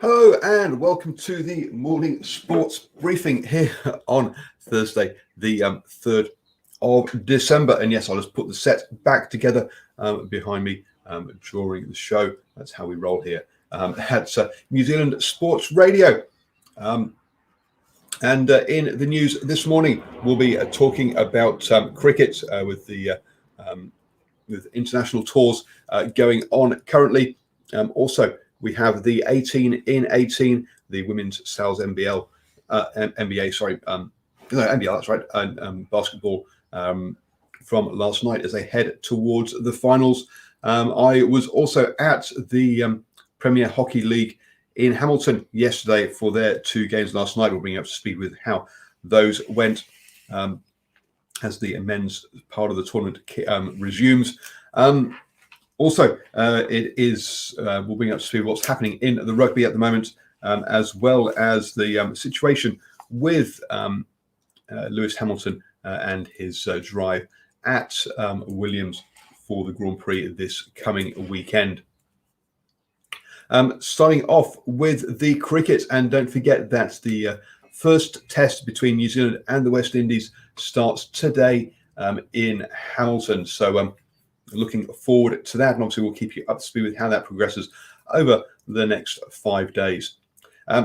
Hello and welcome to the morning sports briefing here on Thursday, the 3rd of December. And yes, I'll just put the set back together behind me during the show. That's how we roll here at New Zealand Sports Radio. And in the news this morning, we'll be talking about cricket with international tours going on currently. Also, we have the 18 in 18, the women's Sales NBL, NBA, sorry, no, NBL, that's right, and basketball from last night as they head towards the finals. I was also at the Premier Hockey League in Hamilton yesterday for their two games last night. We'll bring you up to speed with how those went as the men's part of the tournament resumes. Also, we'll bring up to speed what's happening in the rugby at the moment, as well as the situation with Lewis Hamilton and his drive at Williams for the Grand Prix this coming weekend. Starting off with the cricket, and don't forget that the first test between New Zealand and the West Indies starts today in Hamilton. So looking forward to that, and obviously we'll keep you up to speed with how that progresses over the next 5 days.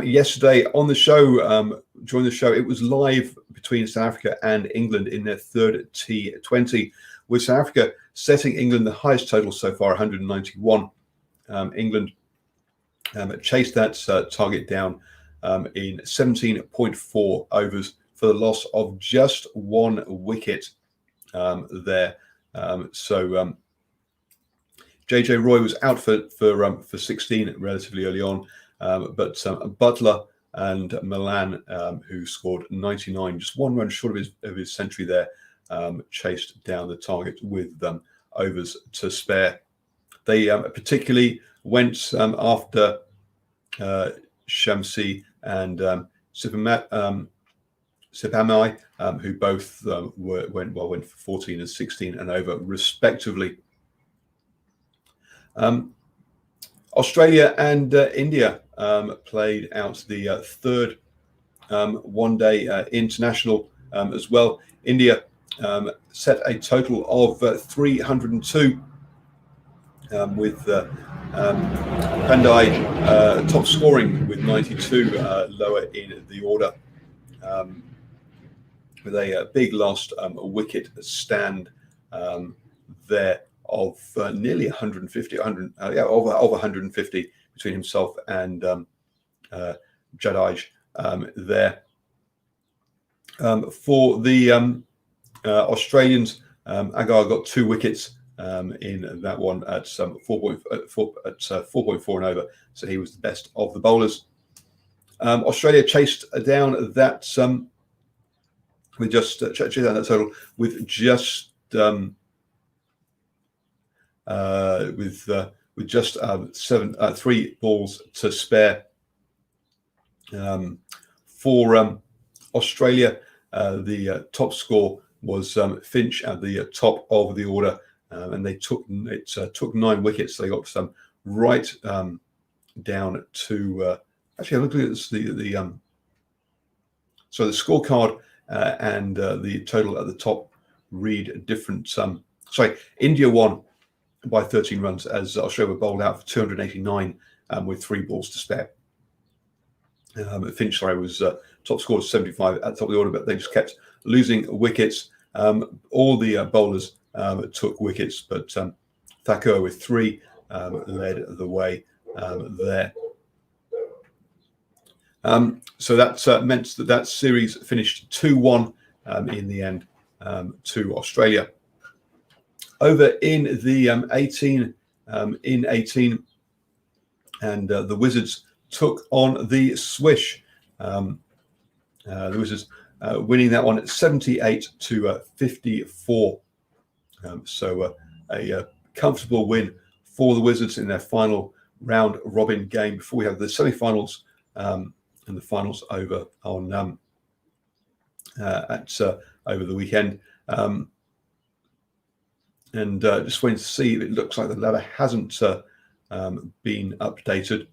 Yesterday on the show, during the show, it was live between South Africa and England in their third T20, with South Africa setting England the highest total so far, 191. England chased that target down in 17.4 overs for the loss of just one wicket there. So JJ Roy was out for 16 relatively early on, but Butler and Milan, who scored 99, just one run short of his century there, chased down the target with overs to spare. They particularly went after Shamsi and Sipamai, who both went for 14 and 16 and over, respectively. Australia and India played out the third one-day international as well. India set a total of 302 with Pandai top scoring with 92, lower in the order, with a big last wicket stand there of nearly 150, over 150 between himself and Jadaj there. For the Australians, Agar got 2 wickets in that one at 4.4 and over, so he was the best of the bowlers. Australia chased down that with just chased down that total with just 3 balls to spare. For Australia, the top score was Finch at the top of the order, and they took 9 wickets. So they got some right down to actually I'm looking at the scorecard and the total at the top read different. India won by 13 runs as Australia were bowled out for 289 with 3 balls to spare. Finch was top scorer 75 at the top of the order, but they just kept losing wickets. All the bowlers took wickets, but Thakur with 3 led the way there. So that meant that series finished 2-1 in the end to Australia. Over in the 18 in 18, and the Wizards took on the Swish. The Wizards winning that one at 78 to 54. So a comfortable win for the Wizards in their final round robin game before we have the semi-finals and the finals over on over the weekend. And just waiting to see. It looks like the ladder hasn't been updated.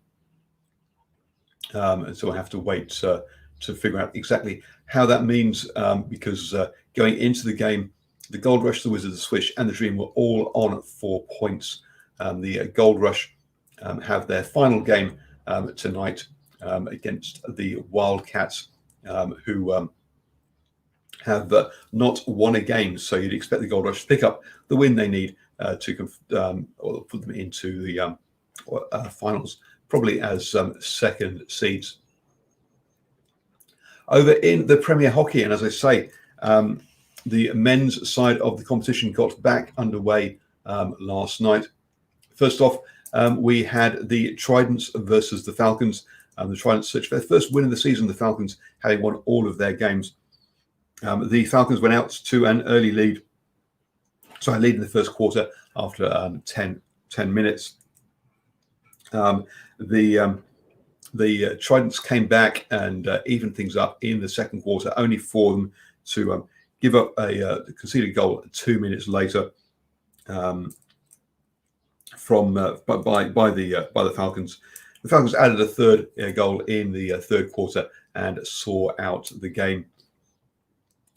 And so I have to wait to figure out exactly how that means, because going into the game, the Gold Rush, the Wizards, the Swish, and the Dream were all on 4 points. The Gold Rush have their final game tonight against the Wildcats, who have not won a game. So you'd expect the Gold Rush to pick up the win they need to or put them into the finals, probably as second seeds. Over in the Premier Hockey, and as I say, the men's side of the competition got back underway last night. First off, we had the Tridents versus the Falcons. The Tridents searched for their first win of the season, the Falcons having won all of their games. The Falcons went out to an early lead. So I lead in the first quarter after 10 minutes. The Tridents came back and evened things up in the second quarter, only for them to give up a conceded goal 2 minutes later from by the Falcons. The Falcons added a third goal in the third quarter and saw out the game.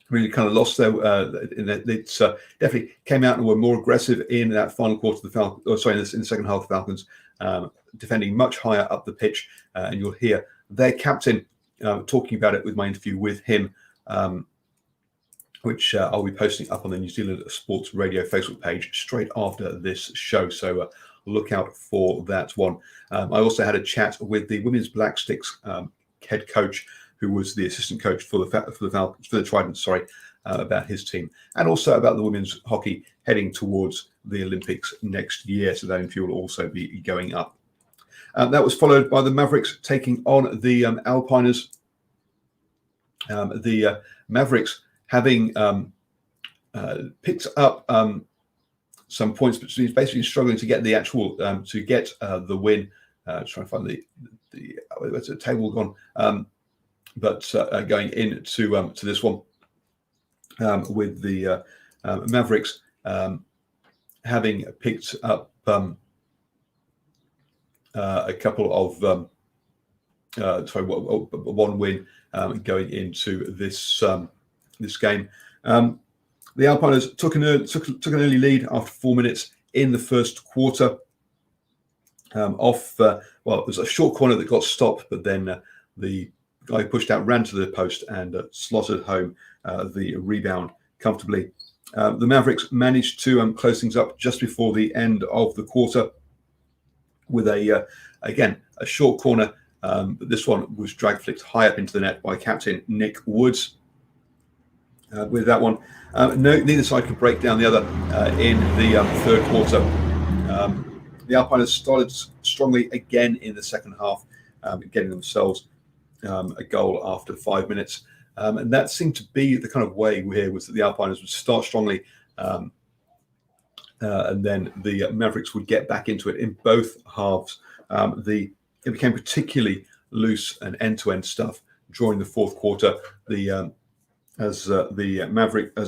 Really kind of lost their. It's definitely came out and were more aggressive in that final quarter. In the second half, the Falcons defending much higher up the pitch, and you'll hear their captain talking about it with my interview with him, which I'll be posting up on the New Zealand Sports Radio Facebook page straight after this show. So look out for that one. I also had a chat with the Women's Black Sticks head coach, who was the assistant coach for the Tridents, about his team, and also about the women's hockey heading towards the Olympics next year. So that interview will also be going up. That was followed by the Mavericks taking on the Alpiners. The Mavericks having picked up some points, but he's basically struggling to get the actual to get the win. Trying to find where's the table gone. But going into to this one with the Mavericks having picked up a couple of one win going into this this game. The Alpiners took an early lead after 4 minutes in the first quarter. It was a short corner that got stopped, but then the guy pushed out, ran to the post, and slotted home the rebound comfortably. The Mavericks managed to close things up just before the end of the quarter with a short corner. But this one was drag flicked high up into the net by captain Nick Woods. With that one, neither side could break down the other in the third quarter. The Alpiners started strongly again in the second half, getting themselves a goal after 5 minutes. And that seemed to be the kind of way here, was that the Alpiners would start strongly and then the Mavericks would get back into it in both halves. It became particularly loose and end-to-end stuff during the fourth quarter. As the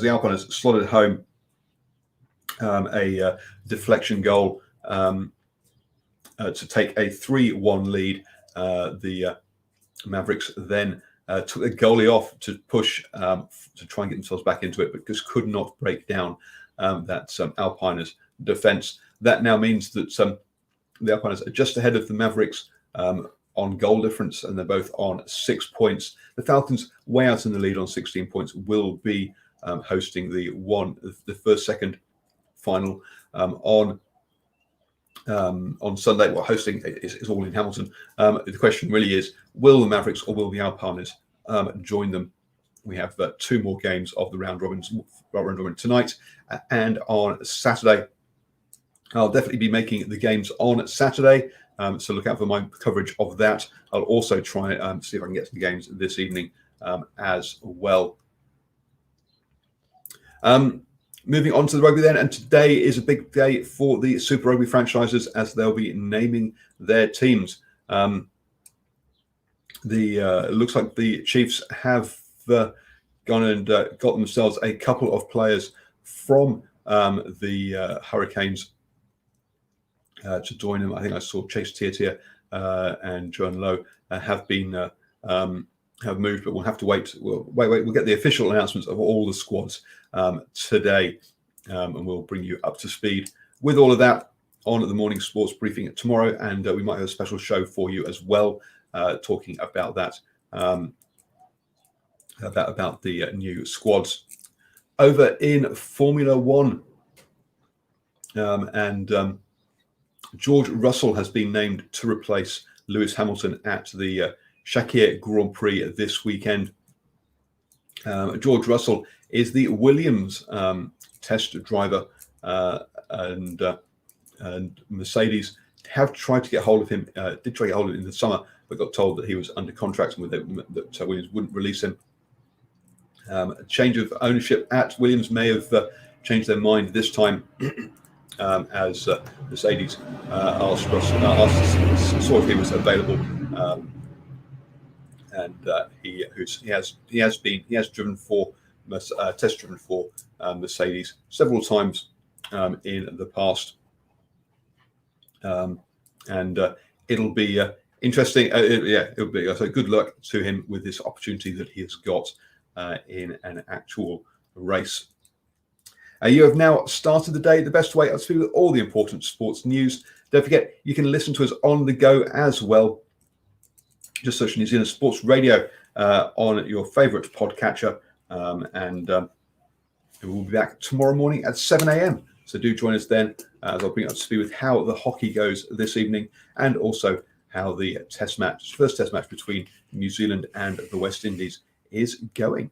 Alpiners slotted home a deflection goal to take a 3-1 lead. The Mavericks then took a goalie off to push to try and get themselves back into it, but just could not break down that Alpiners defense. That now means that the Alpiners are just ahead of the Mavericks on goal difference, and they're both on 6 points. The Falcons, way out in the lead on 16 points, will be hosting the first-second final on Sunday. Well, hosting is all in Hamilton. The question really is, will the Mavericks or will the Alpiners join them? We have 2 more games of the round robin tonight and on Saturday. I'll definitely be making the games on Saturday, so look out for my coverage of that. I'll also try and see if I can get to the games this evening as well. Moving on to the rugby then, and today is a big day for the Super Rugby franchises as they'll be naming their teams. It looks like the Chiefs have gone and got themselves a couple of players from the Hurricanes to join them. I think I saw Chase Tiatia and John Lowe have been have moved, but we'll have to wait. We'll get the official announcements of all the squads today, and we'll bring you up to speed with all of that on the morning sports briefing tomorrow. And we might have a special show for you as well, talking about that, about the new squads over in Formula One. George Russell has been named to replace Lewis Hamilton at the Shakir Grand Prix this weekend. George Russell is the Williams test driver, and Mercedes have tried to get hold of him. Did try to get hold of him in the summer, but got told that he was under contract and that Williams wouldn't release him. A change of ownership at Williams may have changed their mind this time, as Mercedes asked saw if he was available, and he has driven for test driven for Mercedes several times in the past, and it'll be interesting. It'll be so good luck to him with this opportunity that he has got in an actual race. You have now started the day the best way. I'll speak with all the important sports news. Don't forget, you can listen to us on the go as well. Just search New Zealand Sports Radio on your favourite podcatcher, and we'll be back tomorrow morning at 7 a.m. So do join us then, as I'll bring you up to speed with how the hockey goes this evening, and also how the first test match between New Zealand and the West Indies is going.